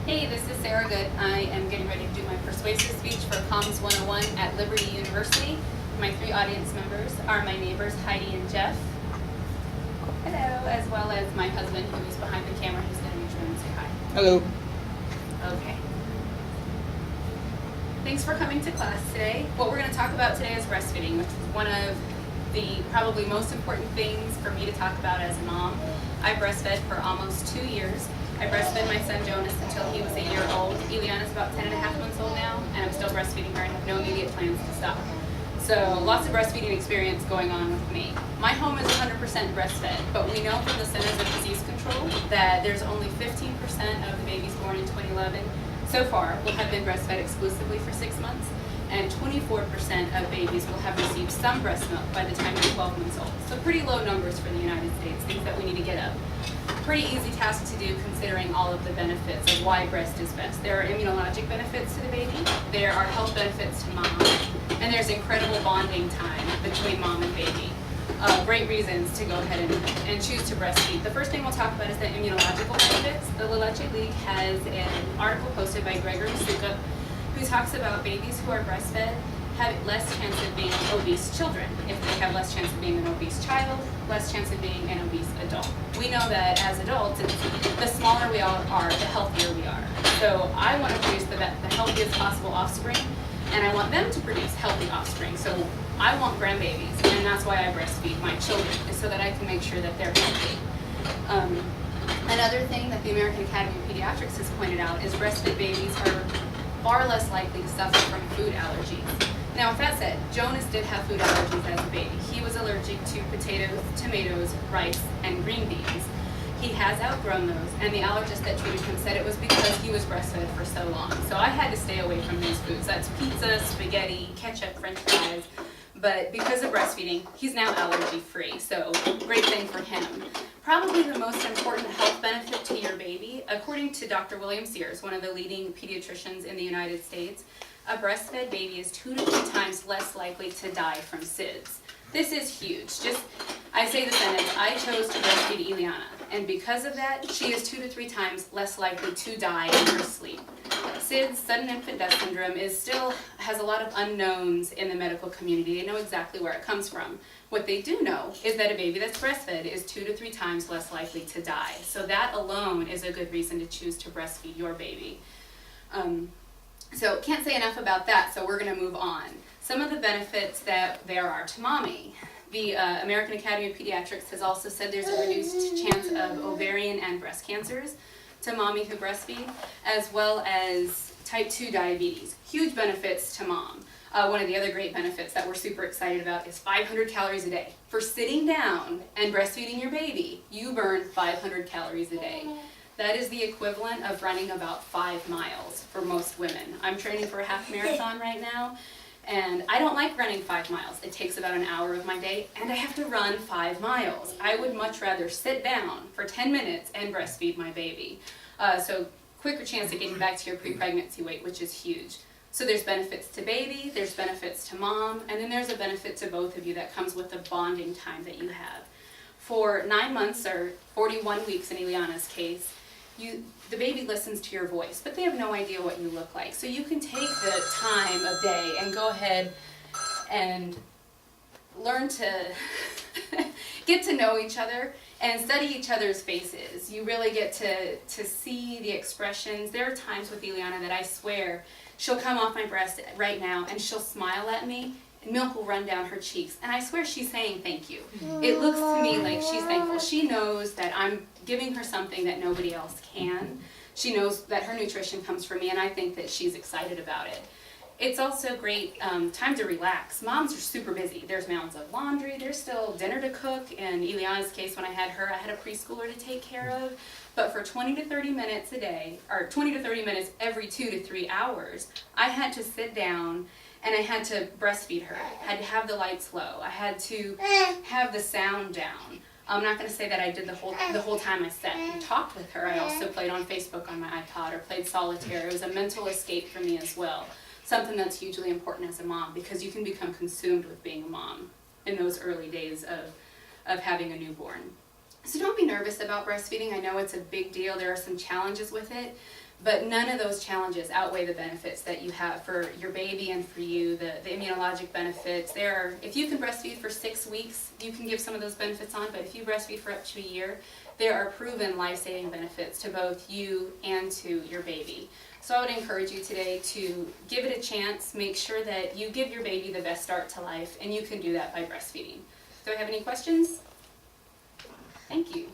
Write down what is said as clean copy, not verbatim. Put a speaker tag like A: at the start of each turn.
A: Hey, this is Sarah Good. I am getting ready to do my persuasive speech for Comms 101 at Liberty University. My three audience members are my neighbors Heidi and Jeff. Hello, as well as my husband who is behind the camera who's going to be trying to say hi.
B: Hello.
A: Okay. Thanks for coming to class today. What we're going to talk about today is breastfeeding, which is one of the probably most important things for me to talk about as a mom. I breastfed for almost 2 years. I breastfed my son Jonas until he was 1 year old. Eliana's about 10 and a half months old now, and I'm still breastfeeding her and have no immediate plans to stop. So lots of breastfeeding experience going on with me. My home is 100% breastfed, but we know from the Centers of Disease Control that there's only 15% of the babies born in 2011 so far will have been breastfed exclusively for 6 months, and 24% of babies will have received some breast milk by the time they're 12 months old. So pretty low numbers for the United States, things that we need to get up. Pretty easy task to do considering all of the benefits of why breast is best. There are immunologic benefits to the baby, there are health benefits to mom, and there's incredible bonding time between mom and baby. Great reasons to go ahead and choose to breastfeed. The first thing we'll talk about is the immunological benefits. The La Leche League has an article posted by Gregory Suka who talks about babies who are breastfed have less chance of being obese children. If they have less chance of being an obese child, less chance of being an obese adult. We know that as adults, the smaller we all are, the healthier we are. So I want to produce the healthiest possible offspring, and I want them to produce healthy offspring. So I want grandbabies, and that's why I breastfeed my children, is so that I can make sure that they're healthy. Another thing that the American Academy of Pediatrics has pointed out is breastfed babies are far less likely to suffer from food allergies. Now, with that said, Jonas did have food allergies as a baby. He was allergic to potatoes, tomatoes, rice, and green beans. He has outgrown those, and the allergist that treated him said it was because he was breastfed for so long. So I had to stay away from these foods. That's pizza, spaghetti, ketchup, french fries. But because of breastfeeding, he's now allergy-free, so great thing for him. Probably the most important health benefit to your baby, according to Dr. William Sears, one of the leading pediatricians in the United States, a breastfed baby is 2 to 3 times less likely to die from SIDS. This is huge. I say the sentence, I chose to breastfeed Eliana, and because of that, she is 2 to 3 times less likely to die in her sleep. SIDS, sudden infant death syndrome, has a lot of unknowns in the medical community. They know exactly where it comes from. What they do know is that a baby that's breastfed is 2 to 3 times less likely to die. So that alone is a good reason to choose to breastfeed your baby. So can't say enough about that, so we're going to move on. Some of the benefits that there are to mommy. The American Academy of Pediatrics has also said there's a reduced chance of ovarian and breast cancers to mommy who breastfeed, as well as type 2 diabetes. Huge benefits to mom. One of the other great benefits that we're super excited about is 500 calories a day. For sitting down and breastfeeding your baby, you burn 500 calories a day. That is the equivalent of running about 5 miles for most women. I'm training for a half marathon right now, and I don't like running 5 miles. It takes about an hour of my day, and I have to run 5 miles. I would much rather sit down for 10 minutes and breastfeed my baby. So quicker chance of getting back to your pre-pregnancy weight, which is huge. So there's benefits to baby, there's benefits to mom, and then there's a benefit to both of you that comes with the bonding time that you have. For 9 months, or 41 weeks in Eliana's case, the baby listens to your voice, but they have no idea what you look like. So you can take the time of day and go ahead and learn to get to know each other and study each other's faces. You really get to see the expressions. There are times with Eliana that I swear she'll come off my breast right now and she'll smile at me, and milk will run down her cheeks, and I swear she's saying thank you. It looks to me like she's thankful. She knows that I'm giving her something that nobody else can. She knows that her nutrition comes from me, and I think that she's excited about it. It's also great time to relax. Moms are super busy. There's mounds of laundry, there's still dinner to cook. In Eliana's case, when I had her, I had a preschooler to take care of. But for 20 to 30 minutes a day, or 20 to 30 minutes every 2 to 3 hours, I had to sit down and I had to breastfeed her. I had to have the lights low. I had to have the sound down. I'm not going to say that I did the whole time I sat and talked with her. I also played on Facebook on my iPod or played solitaire. It was a mental escape for me as well. Something that's hugely important as a mom, because you can become consumed with being a mom in those early days of having a newborn. So don't be nervous about breastfeeding. I know it's a big deal. There are some challenges with it. But none of those challenges outweigh the benefits that you have for your baby and for you, the immunologic benefits. If you can breastfeed for 6 weeks, you can give some of those benefits on, but if you breastfeed for up to a year, there are proven life-saving benefits to both you and to your baby. So I would encourage you today to give it a chance, make sure that you give your baby the best start to life, and you can do that by breastfeeding. Do I have any questions? Thank you.